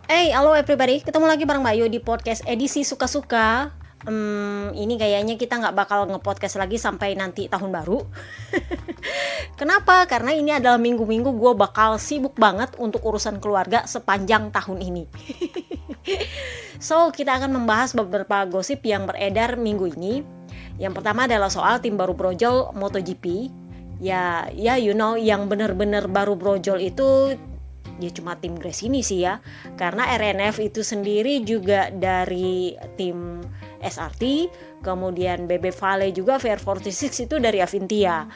Halo everybody, ketemu lagi bareng Mbak Yu di podcast edisi suka-suka. Ini kayaknya kita nggak bakal nge-podcast lagi sampai nanti tahun baru. Kenapa? Karena ini adalah minggu-minggu gue bakal sibuk banget untuk urusan keluarga sepanjang tahun ini. So, kita akan membahas beberapa gosip yang beredar minggu ini. Yang pertama adalah soal tim baru brojol MotoGP. Ya, yang benar-benar baru brojol itu ya cuma tim Gresini sih ya, karena RNF itu sendiri juga dari tim SRT, kemudian BB Vale juga VR46 itu dari Avintia.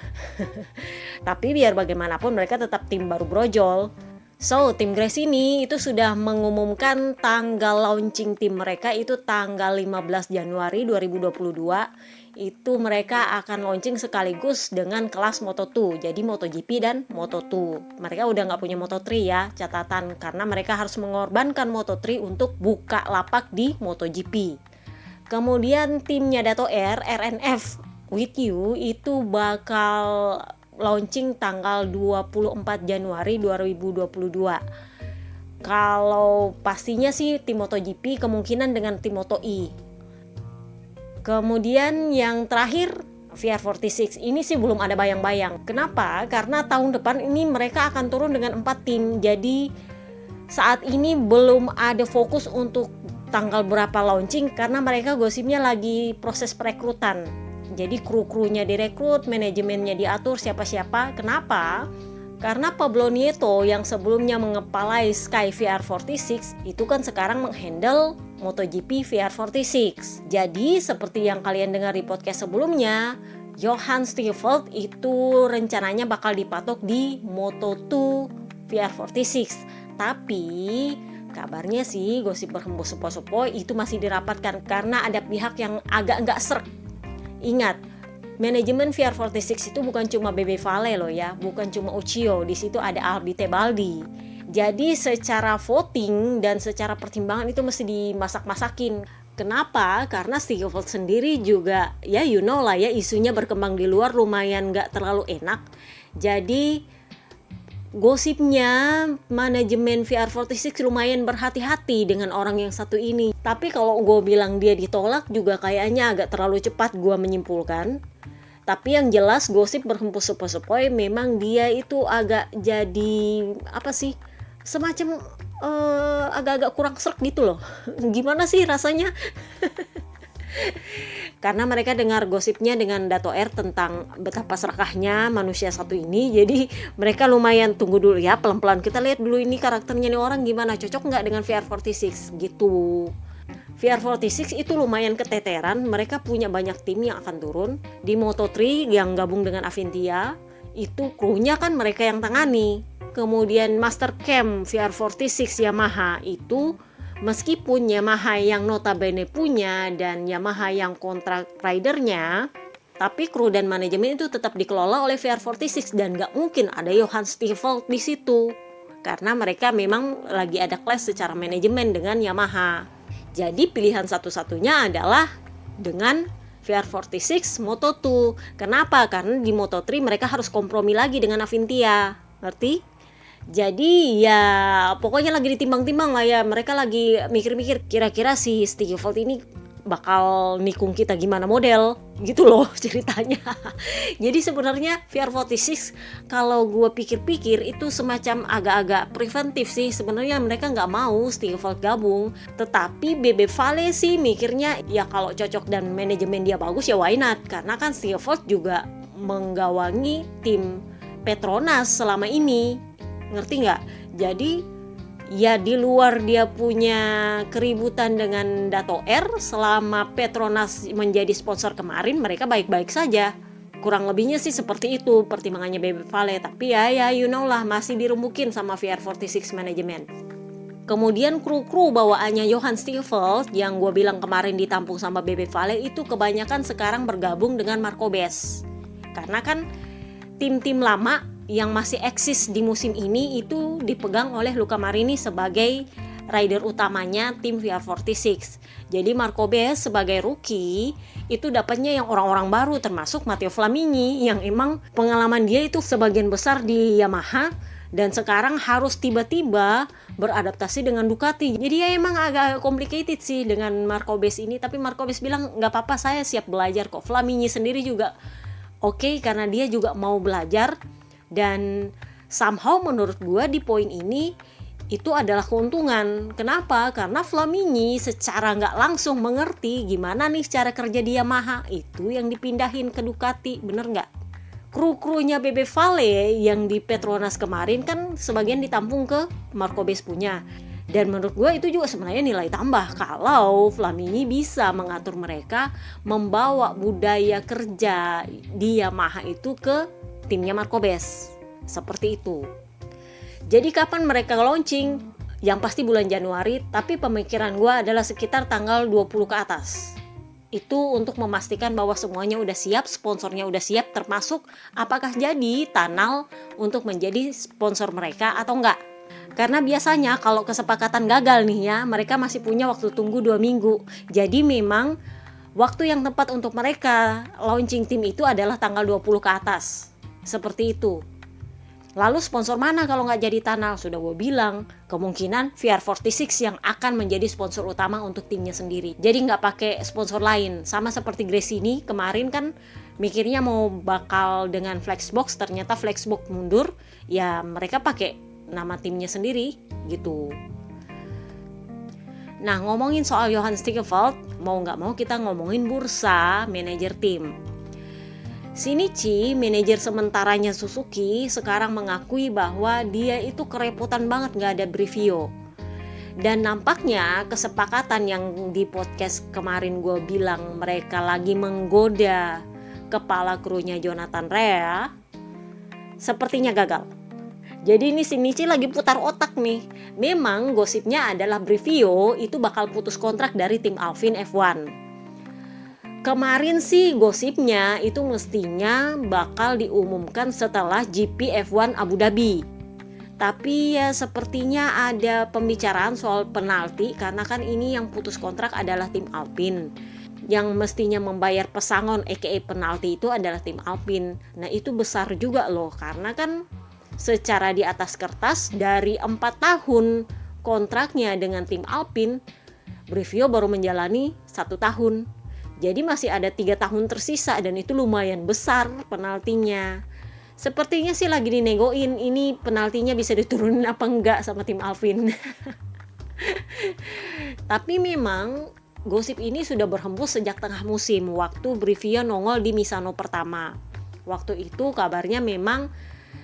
Tapi biar bagaimanapun mereka tetap tim baru brojol. So, tim Gresini itu sudah mengumumkan tanggal launching tim mereka itu tanggal 15 Januari 2022. Itu mereka akan launching sekaligus dengan kelas Moto2, jadi MotoGP dan Moto2. Mereka udah nggak punya Moto3 ya, catatan, karena mereka harus mengorbankan Moto3 untuk buka lapak di MotoGP. Kemudian timnya Dato R, RNF With You itu bakal launching tanggal 24 Januari 2022. Kalau pastinya sih tim MotoGP kemungkinan dengan tim Moto2. Kemudian yang terakhir VR46 ini sih belum ada bayang-bayang. Kenapa? Karena tahun depan ini mereka akan turun dengan 4 tim. Jadi saat ini belum ada fokus untuk tanggal berapa launching karena mereka gosipnya lagi proses perekrutan. Jadi kru-krunya direkrut, manajemennya diatur siapa-siapa. Kenapa? Karena Pablo Nieto yang sebelumnya mengepalai Sky VR46 itu kan sekarang menghandle MotoGP VR46. Jadi seperti yang kalian dengar di podcast sebelumnya, Johan Stiefeld itu rencananya bakal dipatok di Moto2 VR46. Tapi kabarnya sih gosip berhembus sepoi-sepoi itu masih dirapatkan karena ada pihak yang agak nggak serk. Ingat, manajemen VR46 itu bukan cuma BB Vale loh ya, bukan cuma Uchiyo, di situ ada Albi Tebaldi. Jadi secara voting dan secara pertimbangan itu mesti dimasak-masakin. Kenapa? Karena Stiefeld sendiri juga ya lah ya, isunya berkembang di luar lumayan gak terlalu enak. Jadi gosipnya manajemen VR46 lumayan berhati-hati dengan orang yang satu ini. Tapi kalau gue bilang dia ditolak juga kayaknya agak terlalu cepat gue menyimpulkan. Tapi yang jelas gosip berhembus sepoi-sepoi memang dia itu agak jadi apa sih, semacam agak-agak kurang serk gitu loh. Gimana sih rasanya? Karena mereka dengar gosipnya dengan Dato R tentang betapa serakahnya manusia satu ini. Jadi mereka lumayan tunggu dulu ya, pelan-pelan kita lihat dulu ini karakternya nih orang gimana, cocok nggak dengan VR46 gitu. VR46 itu lumayan keteteran, mereka punya banyak tim yang akan turun. Di Moto3 yang gabung dengan Avintia, itu krunya kan mereka yang tangani. Kemudian Master Cam VR46 Yamaha itu, meskipun Yamaha yang notabene punya dan Yamaha yang kontrak ridernya, tapi kru dan manajemen itu tetap dikelola oleh VR46 dan gak mungkin ada Johan Stiefeld di situ. Karena mereka memang lagi ada clash secara manajemen dengan Yamaha. Jadi pilihan satu-satunya adalah dengan VR46 Moto2. Kenapa? Karena di Moto3 mereka harus kompromi lagi dengan Avintia. Ngerti? Jadi ya pokoknya lagi ditimbang-timbang lah ya. Mereka lagi mikir-mikir kira-kira si Stiefeld ini bakal nikung kita gimana model gitu loh ceritanya. Jadi sebenarnya VR46 kalau gue pikir-pikir itu semacam agak-agak preventif sih. Sebenarnya mereka nggak mau Stiefeld gabung, tetapi BB Vale sih mikirnya ya kalau cocok dan manajemen dia bagus ya why not, karena kan Stiefeld juga menggawangi tim Petronas selama ini, ngerti nggak? Jadi ya di luar dia punya keributan dengan Dato R, selama Petronas menjadi sponsor kemarin mereka baik-baik saja. Kurang lebihnya sih seperti itu pertimbangannya BB Vale. Tapi ya lah masih dirembukin sama VR46 manajemen. Kemudian kru-kru bawaannya Johan Stiefeld yang gue bilang kemarin ditampung sama BB Vale itu kebanyakan sekarang bergabung dengan Markobes. Karena kan tim-tim lama yang masih eksis di musim ini itu dipegang oleh Luca Marini sebagai rider utamanya tim VR46. Jadi Markobes sebagai rookie itu dapatnya yang orang-orang baru, termasuk Matteo Flamini yang emang pengalaman dia itu sebagian besar di Yamaha dan sekarang harus tiba-tiba beradaptasi dengan Ducati. Jadi ya emang agak complicated sih dengan Marco Bes ini, tapi Marco Bes bilang nggak apa-apa, saya siap belajar kok. Flamini sendiri juga oke, karena dia juga mau belajar. Dan somehow menurut gue di poin ini itu adalah keuntungan. Kenapa? Karena Flamini secara nggak langsung mengerti gimana nih cara kerja di Yamaha, itu yang dipindahin ke Ducati, bener nggak? Kru-krunya Bebe Vale yang di Petronas kemarin kan sebagian ditampung ke Marco Bes punya. Dan menurut gue itu juga sebenarnya nilai tambah kalau Flamini bisa mengatur mereka membawa budaya kerja di Yamaha itu ke timnya Marco Bes. Seperti itu. Jadi kapan mereka launching? Yang pasti bulan Januari, tapi pemikiran gue adalah sekitar tanggal 20 ke atas. Itu untuk memastikan bahwa semuanya udah siap, sponsornya udah siap, termasuk apakah jadi Tanal untuk menjadi sponsor mereka atau enggak. Karena biasanya kalau kesepakatan gagal nih ya, mereka masih punya waktu tunggu 2 minggu. Jadi memang waktu yang tepat untuk mereka launching tim itu adalah tanggal 20 ke atas. Seperti itu. Lalu sponsor mana kalau nggak jadi Tanal? Sudah gue bilang, kemungkinan VR46 yang akan menjadi sponsor utama untuk timnya sendiri. Jadi nggak pakai sponsor lain. Sama seperti Gresini kemarin kan mikirnya mau bakal dengan Flexbox, ternyata Flexbox mundur. Ya mereka pakai nama timnya sendiri gitu. Nah, ngomongin soal Johan Stigeveld, mau nggak mau kita ngomongin bursa manajer tim. Shinichi, manajer sementaranya Suzuki, sekarang mengakui bahwa dia itu kerepotan banget nggak ada Brivio. Dan nampaknya kesepakatan yang di podcast kemarin gue bilang mereka lagi menggoda kepala krunya Jonathan Rea, sepertinya gagal. Jadi ini Shinichi lagi putar otak nih. Memang gosipnya adalah Brivio itu bakal putus kontrak dari tim Alpine F1. Kemarin sih gosipnya itu mestinya bakal diumumkan setelah GP F1 Abu Dhabi. Tapi ya sepertinya ada pembicaraan soal penalti karena kan ini yang putus kontrak adalah tim Alpine. Yang mestinya membayar pesangon aka penalti itu adalah tim Alpine. Nah itu besar juga loh, karena kan secara di atas kertas dari 4 tahun kontraknya dengan tim Alpine, Brivio baru menjalani 1 tahun. Jadi masih ada 3 tahun tersisa dan itu lumayan besar penaltinya. Sepertinya sih lagi dinegoin ini penaltinya bisa diturunin apa enggak sama tim Alpine. Tapi memang gosip ini sudah berhembus sejak tengah musim waktu Brivio nongol di Misano pertama. Waktu itu kabarnya memang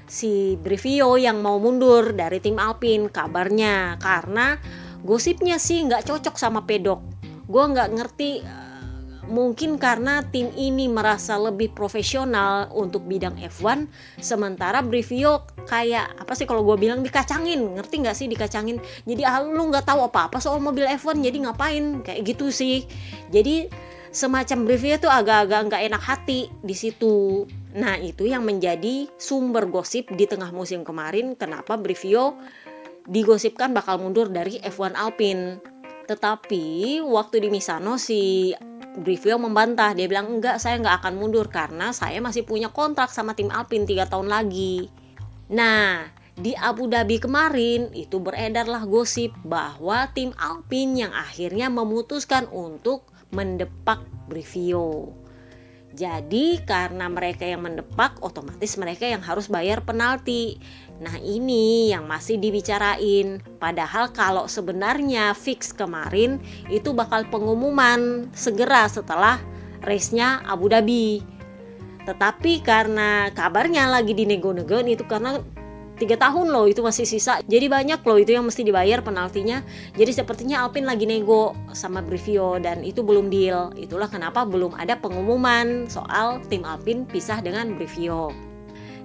si Brivio yang mau mundur dari tim Alpine kabarnya, karena gosipnya sih nggak cocok sama pedok. Gue nggak ngerti. Mungkin karena tim ini merasa lebih profesional untuk bidang F1, sementara Brivio kayak apa sih kalau gue bilang dikacangin, ngerti nggak sih dikacangin? Jadi lu nggak tahu apa-apa soal mobil F1, jadi ngapain kayak gitu sih. Jadi semacam Brivio tuh agak-agak nggak enak hati di situ. Nah itu yang menjadi sumber gosip di tengah musim kemarin, kenapa Brivio digosipkan bakal mundur dari F1 Alpine. Tetapi waktu di Misano si Brivio membantah, dia bilang enggak, saya nggak akan mundur karena saya masih punya kontrak sama tim Alpine 3 tahun lagi. Nah di Abu Dhabi kemarin itu beredarlah gosip bahwa tim Alpine yang akhirnya memutuskan untuk mendepak Brivio. Jadi karena mereka yang mendepak, otomatis mereka yang harus bayar penalti. Nah ini yang masih dibicarain. Padahal kalau sebenarnya fix kemarin itu bakal pengumuman segera setelah race-nya Abu Dhabi. Tetapi karena kabarnya lagi dinego-negoin itu karena 3 tahun loh itu masih sisa. Jadi banyak loh itu yang mesti dibayar penaltinya. Jadi sepertinya Alpine lagi nego sama Brivio dan itu belum deal. Itulah kenapa belum ada pengumuman soal tim Alpine pisah dengan Brivio.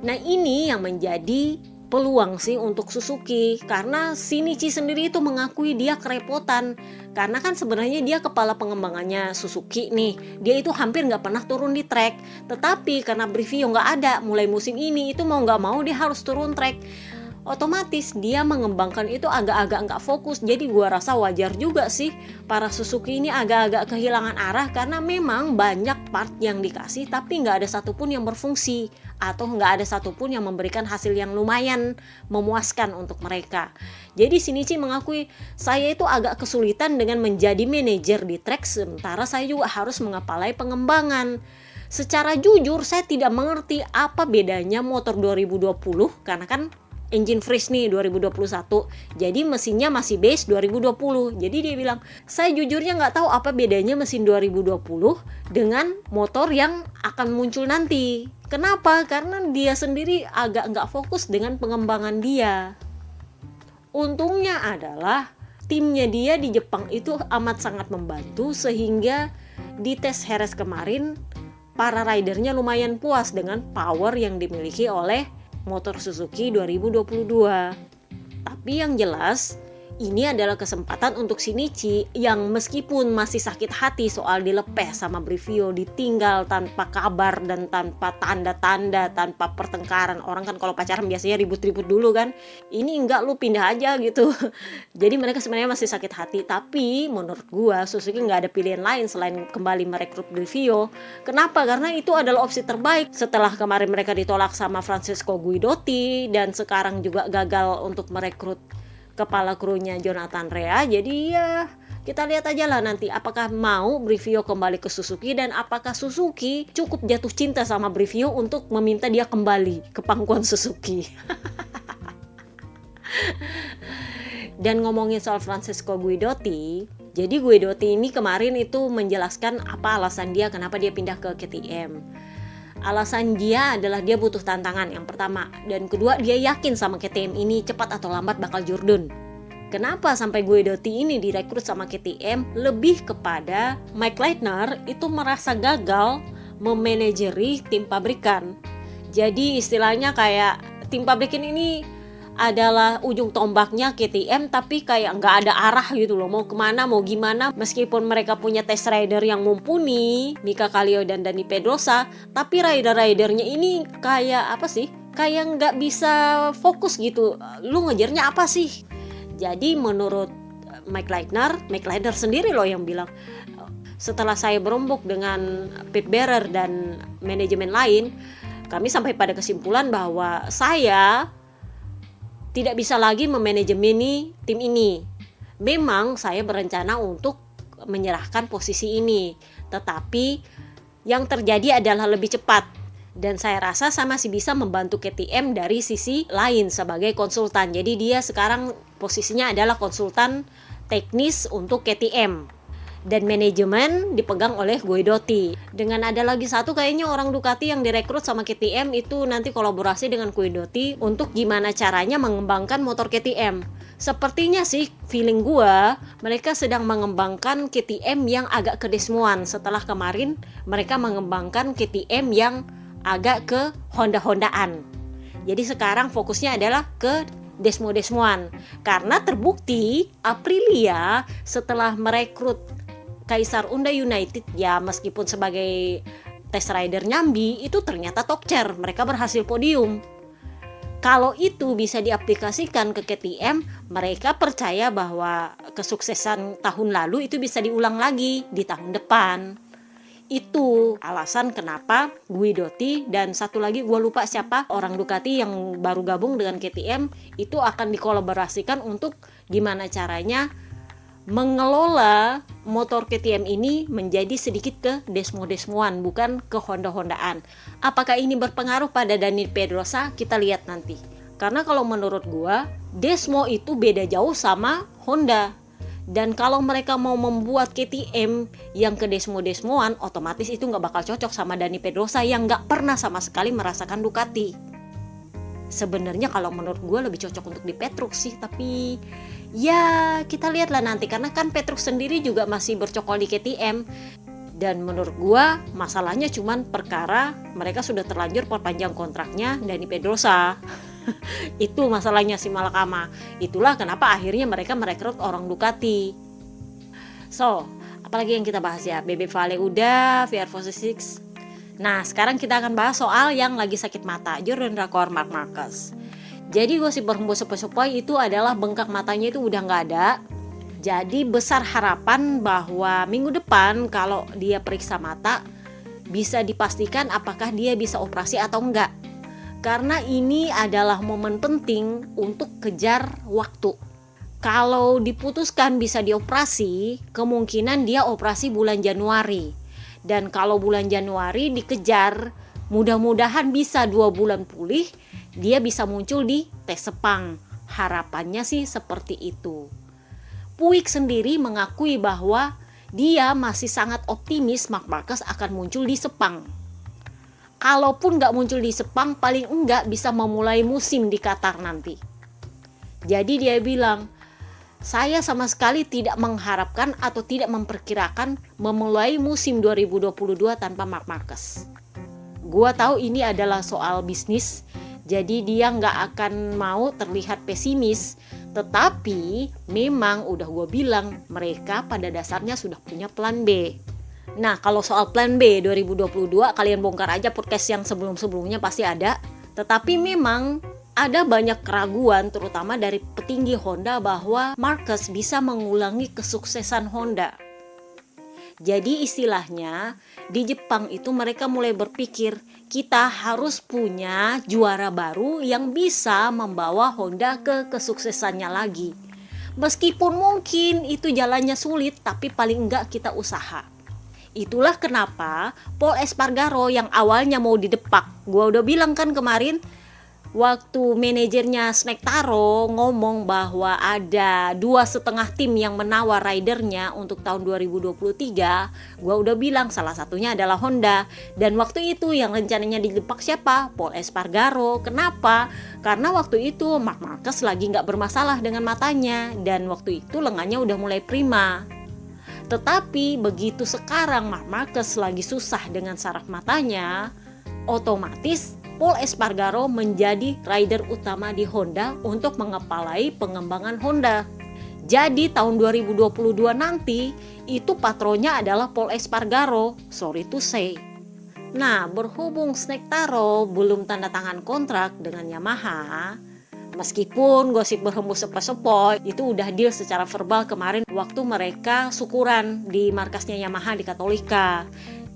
Nah ini yang menjadi peluang sih untuk Suzuki, karena Shinichi sendiri itu mengakui dia kerepotan karena kan sebenarnya dia kepala pengembangannya Suzuki nih, dia itu hampir nggak pernah turun di track, tetapi karena Brivio nggak ada mulai musim ini itu mau nggak mau dia harus turun track. otomatis dia mengembangkan itu agak-agak nggak fokus. Jadi gua rasa wajar juga sih para Suzuki ini agak-agak kehilangan arah, karena memang banyak part yang dikasih tapi nggak ada satupun yang berfungsi, atau nggak ada satupun yang memberikan hasil yang lumayan memuaskan untuk mereka. Jadi Shinichi mengakui, saya itu agak kesulitan dengan menjadi manajer di track, sementara saya juga harus mengepalai pengembangan. Secara jujur saya tidak mengerti apa bedanya motor 2020, karena kan engine freeze nih 2021, jadi mesinnya masih base 2020. Jadi dia bilang, saya jujurnya nggak tahu apa bedanya mesin 2020 dengan motor yang akan muncul nanti. Kenapa? Karena dia sendiri agak nggak fokus dengan pengembangan dia. Untungnya adalah timnya dia di Jepang itu amat sangat membantu, sehingga di tes Jerez kemarin para ridernya lumayan puas dengan power yang dimiliki oleh motor Suzuki 2022. Tapi yang jelas ini adalah kesempatan untuk Shinichi yang meskipun masih sakit hati soal dilepeh sama Brivio, ditinggal tanpa kabar dan tanpa tanda-tanda, tanpa pertengkaran. Orang kan kalau pacaran biasanya ribut-ribut dulu kan. Ini enggak, lu pindah aja gitu. Jadi mereka sebenarnya masih sakit hati. Tapi menurut gua Suzuki nggak ada pilihan lain selain kembali merekrut Brivio. Kenapa? Karena itu adalah opsi terbaik setelah kemarin mereka ditolak sama Francesco Guidotti dan sekarang juga gagal untuk merekrut kepala krunya Jonathan Rea. Jadi ya kita lihat aja lah nanti apakah mau Brivio kembali ke Suzuki, dan apakah Suzuki cukup jatuh cinta sama Brivio untuk meminta dia kembali ke pangkuan Suzuki. Dan ngomongin soal Francesco Guidotti, jadi Guidotti ini kemarin itu menjelaskan apa alasan dia kenapa dia pindah ke KTM. Alasan dia adalah dia butuh tantangan yang pertama, dan kedua dia yakin sama KTM ini cepat atau lambat bakal jurdun. Kenapa sampai Guidotti ini direkrut sama KTM? Lebih kepada Mike Leitner itu merasa gagal memanajeri tim pabrikan. Jadi istilahnya kayak tim pabrikan ini adalah ujung tombaknya KTM, tapi kayak nggak ada arah gitu loh, mau kemana mau gimana. Meskipun mereka punya test rider yang mumpuni, Mika Kallio dan Dani Pedrosa, tapi rider-ridernya ini kayak apa sih, kayak nggak bisa fokus gitu. Lu ngejarnya apa sih? Jadi menurut Mike Leitner sendiri loh yang bilang, setelah saya berembuk dengan Pit Bearer dan manajemen lain, kami sampai pada kesimpulan bahwa saya tidak bisa lagi memanajemeni tim ini. Memang saya berencana untuk menyerahkan posisi ini, tetapi yang terjadi adalah lebih cepat. Dan saya rasa saya masih bisa membantu KTM dari sisi lain sebagai konsultan. Jadi dia sekarang posisinya adalah konsultan teknis untuk KTM. Dan manajemen dipegang oleh Guidotti. Dengan ada lagi satu kayaknya orang Ducati yang direkrut sama KTM itu nanti kolaborasi dengan Guidotti untuk gimana caranya mengembangkan motor KTM. Sepertinya sih feeling gua mereka sedang mengembangkan KTM yang agak kedesmoan setelah kemarin mereka mengembangkan KTM yang agak ke Honda-Hondaan. Jadi sekarang fokusnya adalah ke desmo-desmoan. Karena terbukti Aprilia setelah merekrut Kaisar Honda United, ya meskipun sebagai test rider nyambi, itu ternyata top chair, mereka berhasil podium. Kalau itu bisa diaplikasikan ke KTM, mereka percaya bahwa kesuksesan tahun lalu itu bisa diulang lagi di tahun depan. Itu alasan kenapa Guidotti dan satu lagi gue lupa siapa orang Ducati yang baru gabung dengan KTM itu akan dikolaborasikan untuk gimana caranya mengelola motor KTM ini menjadi sedikit ke desmo-desmoan, bukan ke Honda-Hondaan. Apakah ini berpengaruh pada Dani Pedrosa? Kita lihat nanti. Karena kalau menurut gua, desmo itu beda jauh sama Honda. Dan kalau mereka mau membuat KTM yang ke desmo-desmoan, otomatis itu nggak bakal cocok sama Dani Pedrosa yang nggak pernah sama sekali merasakan Ducati. Sebenarnya kalau menurut gue lebih cocok untuk di Petruk sih, tapi ya kita lihatlah nanti, karena kan Petruk sendiri juga masih bercokol di KTM. Dan menurut gue masalahnya cuman perkara mereka sudah terlanjur perpanjang kontraknya Dani Pedrosa. Itu masalahnya si Malakama. Itulah kenapa akhirnya mereka merekrut orang Ducati. So, apalagi yang kita bahas ya, BB Vale udah, VR46. Nah, sekarang kita akan bahas soal yang lagi sakit mata, Jordan Rakor Marc Marquez. Jadi gosip berhembus sepoi-sepoi itu adalah bengkak matanya itu udah nggak ada. Jadi besar harapan bahwa minggu depan kalau dia periksa mata bisa dipastikan apakah dia bisa operasi atau enggak. Karena ini adalah momen penting untuk kejar waktu. Kalau diputuskan bisa dioperasi, kemungkinan dia operasi bulan Januari. Dan kalau bulan Januari dikejar, mudah-mudahan bisa 2 bulan pulih, dia bisa muncul di tes Sepang. Harapannya sih seperti itu. Puig sendiri mengakui bahwa dia masih sangat optimis Marc Marquez akan muncul di Sepang. Kalaupun nggak muncul di Sepang, paling enggak bisa memulai musim di Qatar nanti. Jadi dia bilang, saya sama sekali tidak mengharapkan atau tidak memperkirakan memulai musim 2022 tanpa Marc Marquez. Gua tahu ini adalah soal bisnis, jadi dia nggak akan mau terlihat pesimis. Tetapi memang udah gue bilang mereka pada dasarnya sudah punya plan B. Nah kalau soal plan B 2022 kalian bongkar aja podcast yang sebelum-sebelumnya pasti ada. Tetapi memang ada banyak keraguan terutama dari petinggi Honda bahwa Marquez bisa mengulangi kesuksesan Honda. Jadi istilahnya di Jepang itu mereka mulai berpikir kita harus punya juara baru yang bisa membawa Honda ke kesuksesannya lagi. Meskipun mungkin itu jalannya sulit tapi paling enggak kita usaha. Itulah kenapa Pol Espargaro yang awalnya mau didepak, gua udah bilang kan kemarin waktu manajernya Snectaro ngomong bahwa ada 2,5 tim yang menawar ridernya untuk tahun 2023, gua udah bilang salah satunya adalah Honda. Dan waktu itu yang rencananya didepak siapa? Pol Espargaro. Kenapa? Karena waktu itu Marc Marquez lagi gak bermasalah dengan matanya dan waktu itu lengannya udah mulai prima. Tetapi begitu sekarang Marc Marquez lagi susah dengan saraf matanya, otomatis Pol Espargaro menjadi rider utama di Honda untuk mengepalai pengembangan Honda. Jadi tahun 2022 nanti itu patronnya adalah Pol Espargaro, sorry to say. Nah berhubung Snectaro belum tanda tangan kontrak dengan Yamaha, meskipun gosip berhembus sepoi-sepoi itu udah deal secara verbal kemarin waktu mereka syukuran di markasnya Yamaha di Katolika.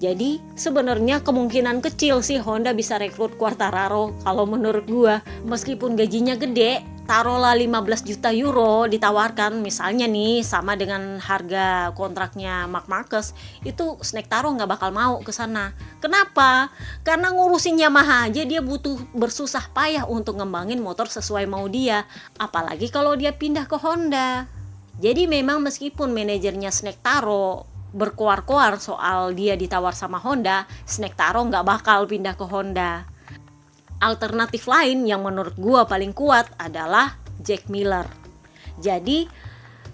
Jadi sebenarnya kemungkinan kecil sih Honda bisa rekrut Quartararo kalau menurut gua. Meskipun gajinya gede, taruhlah 15 juta euro ditawarkan misalnya nih sama dengan harga kontraknya Marc Marquez, itu Snectaro nggak bakal mau ke sana. Kenapa? Karena ngurusin Yamaha aja dia butuh bersusah payah untuk ngembangin motor sesuai mau dia, apalagi kalau dia pindah ke Honda. Jadi memang meskipun manajernya Snectaro berkoar-koar soal dia ditawar sama Honda, Snectaro nggak bakal pindah ke Honda. Alternatif lain yang menurut gua paling kuat adalah Jack Miller. Jadi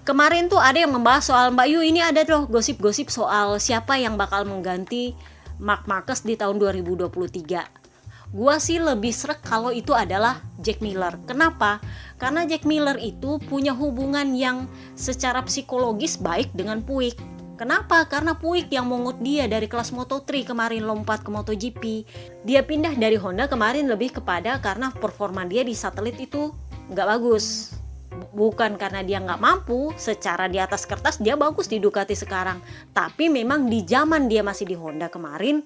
kemarin tuh ada yang membahas soal Mbak Yu, ini ada tuh gosip-gosip soal siapa yang bakal mengganti Marc Marquez di tahun 2023. Gua sih lebih srek kalau itu adalah Jack Miller. Kenapa? Karena Jack Miller itu punya hubungan yang secara psikologis baik dengan Puig. Kenapa? Karena Puig yang mongut dia dari kelas Moto3 kemarin lompat ke MotoGP. Dia pindah dari Honda kemarin lebih kepada karena performa dia di satelit itu nggak bagus. Bukan karena dia nggak mampu, secara di atas kertas dia bagus di Ducati sekarang. Tapi memang di zaman dia masih di Honda kemarin,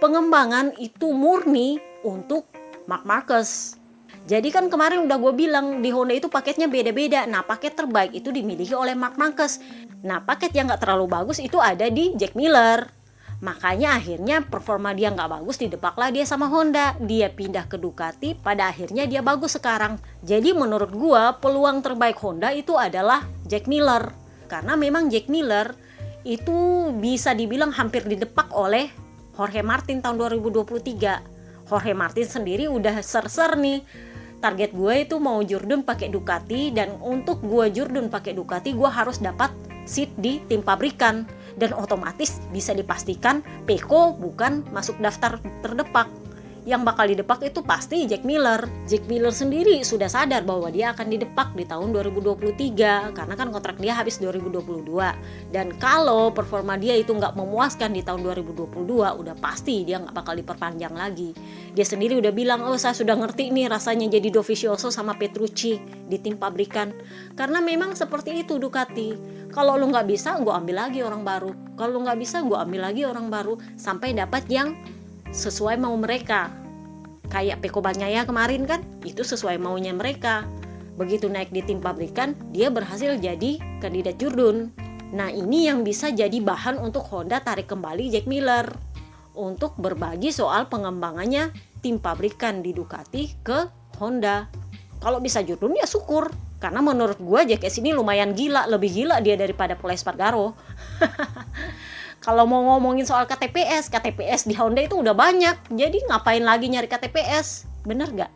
pengembangan itu murni untuk Marc Marquez. Jadi kan kemarin udah gue bilang di Honda itu paketnya beda-beda. Nah paket terbaik itu dimiliki oleh Marc Marquez. Nah paket yang gak terlalu bagus itu ada di Jack Miller. Makanya akhirnya performa dia gak bagus, didepaklah dia sama Honda. Dia pindah ke Ducati, pada akhirnya dia bagus sekarang. Jadi menurut gue peluang terbaik Honda itu adalah Jack Miller. Karena memang Jack Miller itu bisa dibilang hampir didepak oleh Jorge Martin tahun 2023. Jorge Martin sendiri udah ser-ser nih. Target gue itu mau Jordan pakai Ducati, dan untuk gue Jordan pakai Ducati gue harus dapat seat di tim pabrikan, dan otomatis bisa dipastikan Pecco bukan masuk daftar terdepak. yang bakal didepak itu pasti Jack Miller. Jack Miller sendiri sudah sadar bahwa dia akan didepak di tahun 2023 karena kan kontrak dia habis 2022. Dan kalau performa dia itu nggak memuaskan di tahun 2022, udah pasti dia nggak bakal diperpanjang lagi. Dia sendiri udah bilang, oh saya sudah ngerti nih rasanya jadi Dovizioso sama Petrucci di tim pabrikan. Karena memang seperti itu Ducati. Kalau lu nggak bisa, gue ambil lagi orang baru. Kalau lu nggak bisa, gue ambil lagi orang baru sampai dapat yang sesuai mau mereka. Kayak Pecco Bagnaia kemarin kan, itu sesuai maunya mereka. Begitu naik di tim pabrikan, dia berhasil jadi kandidat Jurdun. Nah ini yang bisa jadi bahan untuk Honda tarik kembali Jack Miller untuk berbagi soal pengembangannya tim pabrikan di Ducati ke Honda. Kalau bisa Jurdun ya syukur. Karena menurut gue Jack ini lumayan gila, lebih gila dia daripada Pol Espargaro. Kalau mau ngomongin soal KTPS di Honda itu udah banyak. Jadi ngapain lagi nyari KTPS? Bener gak?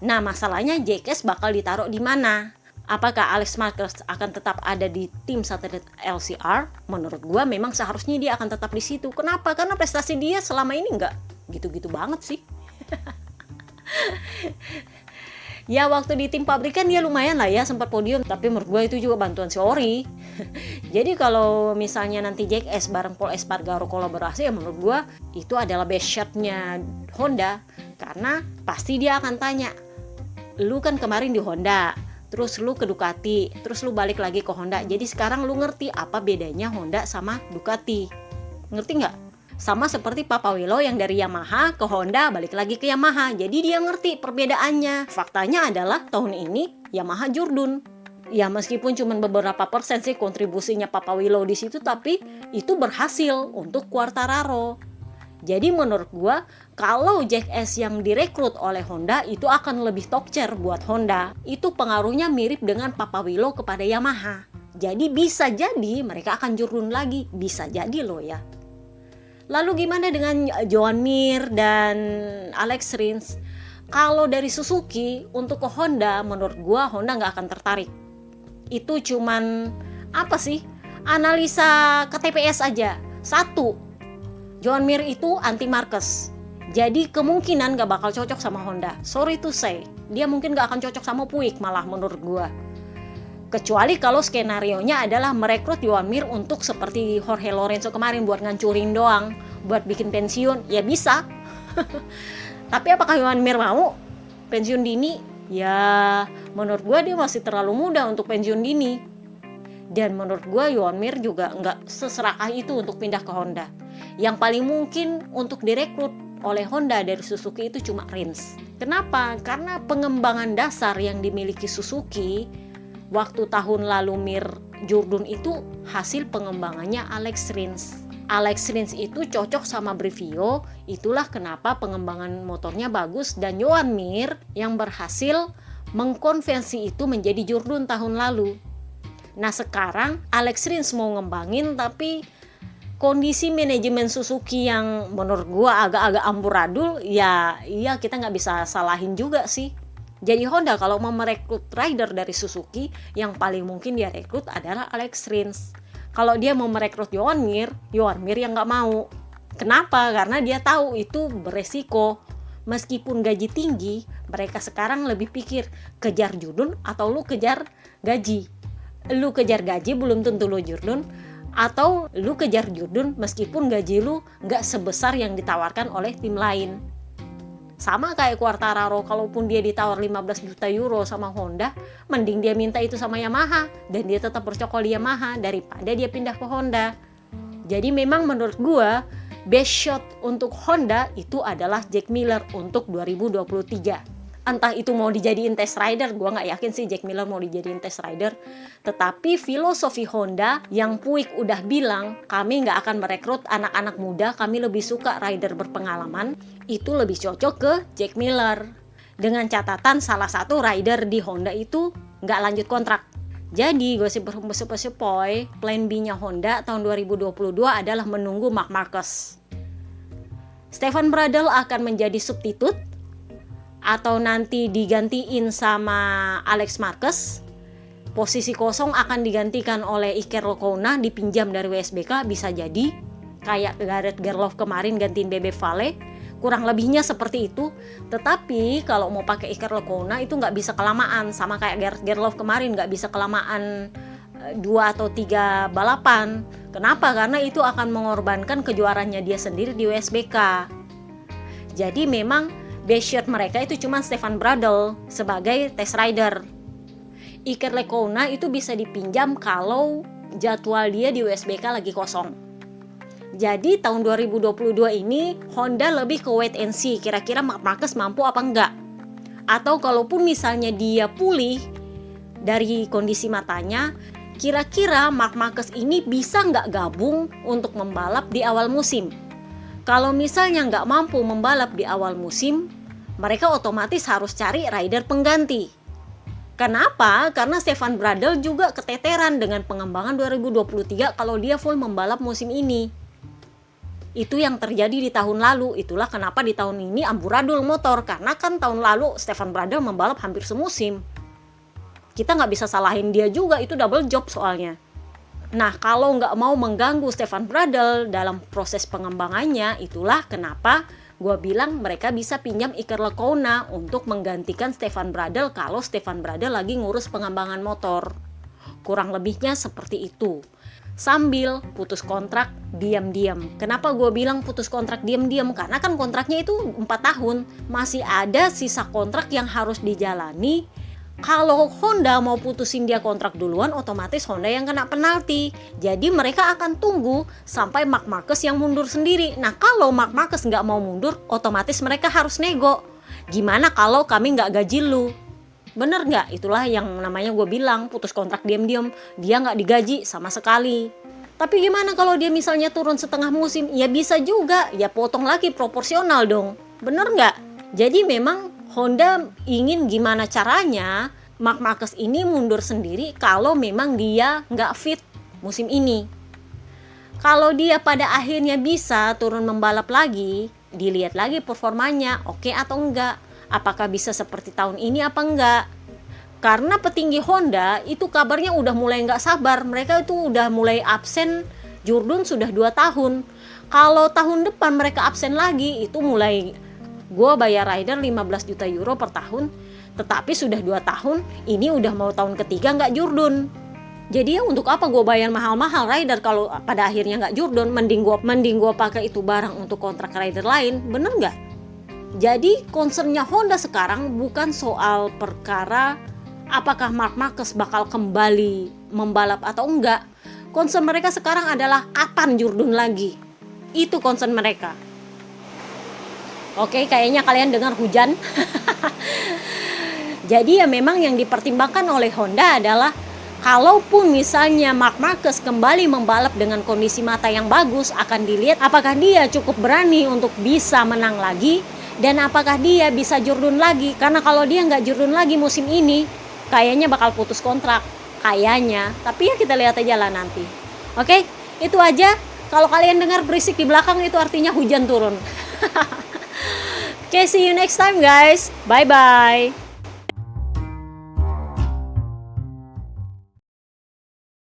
Nah masalahnya JKS bakal ditaruh di mana? Apakah Alex Marquez akan tetap ada di tim satelit LCR? Menurut gue memang seharusnya dia akan tetap di situ. Kenapa? Karena prestasi dia selama ini nggak gitu-gitu banget sih. Ya waktu di tim pabrikan dia lumayan lah ya sempat podium, tapi menurut gue itu juga bantuan si Ori. Jadi kalau misalnya nanti JKS bareng Pol Espargaro kolaborasi, ya menurut gue itu adalah best shotnya Honda. Karena pasti dia akan tanya, lu kan kemarin di Honda, terus lu ke Ducati, terus lu balik lagi ke Honda. Jadi sekarang lu ngerti apa bedanya Honda sama Ducati. Ngerti nggak? Sama seperti Pappawilo yang dari Yamaha ke Honda balik lagi ke Yamaha. Jadi dia ngerti perbedaannya. Faktanya adalah tahun ini Yamaha Jurdun. Ya meskipun cuma beberapa persen sih kontribusinya Pappawilo di situ, tapi itu berhasil untuk Quartararo. Jadi menurut gua kalau JKS yang direkrut oleh Honda itu akan lebih top tier buat Honda. Itu pengaruhnya mirip dengan Pappawilo kepada Yamaha. Jadi bisa jadi mereka akan Jurdun lagi. Bisa jadi loh ya. Lalu gimana dengan Joan Mir dan Alex Rins? Kalau dari Suzuki untuk ke Honda, menurut gua Honda nggak akan tertarik. Itu cuman apa sih? Analisa KTPS aja. Satu, Joan Mir itu anti Marquez. Jadi kemungkinan nggak bakal cocok sama Honda. Sorry to say, dia mungkin nggak akan cocok sama Puig malah menurut gua. Kecuali kalau skenarionya adalah merekrut Joan Mir untuk seperti Jorge Lorenzo kemarin buat ngancurin doang, buat bikin pensiun, ya bisa. Tapi apakah Joan Mir mau pensiun dini? Ya menurut gue dia masih terlalu muda untuk pensiun dini. Dan menurut gue Joan Mir juga nggak seserakah itu untuk pindah ke Honda. Yang paling mungkin untuk direkrut oleh Honda dari Suzuki itu cuma Rins. Kenapa? Karena pengembangan dasar yang dimiliki Suzuki waktu tahun lalu Mir Jurdun itu hasil pengembangannya Alex Rins. Alex Rins itu cocok sama Brivio, itulah kenapa pengembangan motornya bagus, dan Joan Mir yang berhasil mengkonversi itu menjadi Jurdun tahun lalu. Nah sekarang Alex Rins mau ngembangin, tapi kondisi manajemen Suzuki yang menurut gua agak-agak amburadul, ya iya kita nggak bisa salahin juga sih. Jadi Honda kalau mau merekrut rider dari Suzuki, yang paling mungkin dia rekrut adalah Alex Rins. Kalau dia mau merekrut Joan Mir yang nggak mau. Kenapa? Karena dia tahu itu beresiko. Meskipun gaji tinggi, mereka sekarang lebih pikir kejar Jurdun atau lu kejar gaji. Lu kejar gaji belum tentu lu Jurdun, atau lu kejar Jurdun meskipun gaji lu nggak sebesar yang ditawarkan oleh tim lain. Sama kayak Quartararo, kalaupun dia ditawar 15 juta euro sama Honda, mending dia minta itu sama Yamaha dan dia tetap bercokol di Yamaha daripada dia pindah ke Honda. Jadi memang menurut gua best shot untuk Honda itu adalah Jack Miller untuk 2023. Entah itu mau dijadiin test rider, gue gak yakin sih Jack Miller mau dijadiin test rider. Tetapi filosofi Honda yang Puig udah bilang, kami gak akan merekrut anak-anak muda, kami lebih suka rider berpengalaman, itu lebih cocok ke Jack Miller. Dengan catatan salah satu rider di Honda itu gak lanjut kontrak. Jadi gosip sepoi, plan B-nya Honda tahun 2022 adalah menunggu Marc Marquez. Stefan Bradl akan menjadi substitut atau nanti digantiin sama Alex Marquez. Posisi kosong akan digantikan oleh Iker Lecuona, dipinjam dari WSBK, bisa jadi kayak Gareth Gerloff kemarin gantiin Bebe Vale. Kurang lebihnya seperti itu. Tetapi kalau mau pakai Iker Lecuona itu nggak bisa kelamaan, sama kayak Gerhard Gerloff kemarin, nggak bisa kelamaan 2 atau 3 balapan. Kenapa? Karena itu akan mengorbankan kejuaraannya dia sendiri di USBK. Jadi memang best shot mereka itu cuma Stefan Bradl sebagai test rider. Iker Lecuona itu bisa dipinjam kalau jadwal dia di USBK lagi kosong. Jadi tahun 2022 ini Honda lebih ke wait and see, kira-kira Marc Marquez mampu apa enggak. Atau kalaupun misalnya dia pulih dari kondisi matanya, kira-kira Marc Marquez ini bisa nggak gabung untuk membalap di awal musim. Kalau misalnya nggak mampu membalap di awal musim, mereka otomatis harus cari rider pengganti. Kenapa? Karena Stefan Bradl juga keteteran dengan pengembangan 2023 kalau dia full membalap musim ini. Itu yang terjadi di tahun lalu. Itulah kenapa di tahun ini amburadul motor. Karena kan tahun lalu Stefan Bradl membalap hampir semusim. Kita nggak bisa salahin dia juga, itu double job soalnya. Nah, kalau nggak mau mengganggu Stefan Bradl dalam proses pengembangannya, itulah kenapa gue bilang mereka bisa pinjam Iker Lecuona untuk menggantikan Stefan Bradl kalau Stefan Bradl lagi ngurus pengembangan motor. Kurang lebihnya seperti itu. Sambil putus kontrak diam-diam. Kenapa gue bilang putus kontrak diam-diam? Karena kan kontraknya itu 4 tahun. Masih ada sisa kontrak yang harus dijalani. Kalau Honda mau putusin dia kontrak duluan, otomatis Honda yang kena penalti. Jadi mereka akan tunggu sampai Marc Marquez yang mundur sendiri. Nah, kalau Marc Marquez nggak mau mundur, otomatis mereka harus nego. Gimana kalau kami nggak gaji lu? Bener nggak? Itulah yang namanya gue bilang putus kontrak diam-diam. Dia nggak digaji sama sekali. Tapi gimana kalau dia misalnya turun setengah musim? Ya bisa juga, ya potong lagi proporsional dong. Bener nggak? Jadi memang Honda ingin gimana caranya Marc Marquez ini mundur sendiri kalau memang dia nggak fit musim ini. Kalau dia pada akhirnya bisa turun membalap lagi, dilihat lagi performanya oke atau enggak. Apakah bisa seperti tahun ini apa enggak? Karena petinggi Honda itu kabarnya udah mulai nggak sabar. Mereka itu udah mulai absen. Jourdain sudah 2 tahun. Kalau tahun depan mereka absen lagi, itu mulai gue bayar rider 15 juta euro per tahun. Tetapi sudah 2 tahun, ini udah mau tahun ketiga nggak Jourdain. Jadi ya untuk apa gue bayar mahal-mahal rider kalau pada akhirnya nggak Jourdain? Mending gue pakai itu barang untuk kontrak rider lain. Bener nggak? Jadi concernnya Honda sekarang bukan soal perkara apakah Marc Marquez bakal kembali membalap atau enggak. Concern mereka sekarang adalah kapan Jourdain lagi. Itu concern mereka. Oke, kayaknya kalian dengar hujan. Jadi ya memang yang dipertimbangkan oleh Honda adalah kalaupun misalnya Marc Marquez kembali membalap dengan kondisi mata yang bagus, akan dilihat apakah dia cukup berani untuk bisa menang lagi. Dan apakah dia bisa Jourdain lagi? Karena kalau dia nggak Jourdain lagi musim ini, kayaknya bakal putus kontrak. Kayaknya. Tapi ya kita lihat aja lah nanti. Oke, itu aja. Kalau kalian dengar berisik di belakang, itu artinya hujan turun. Oke, see you next time guys. Bye-bye.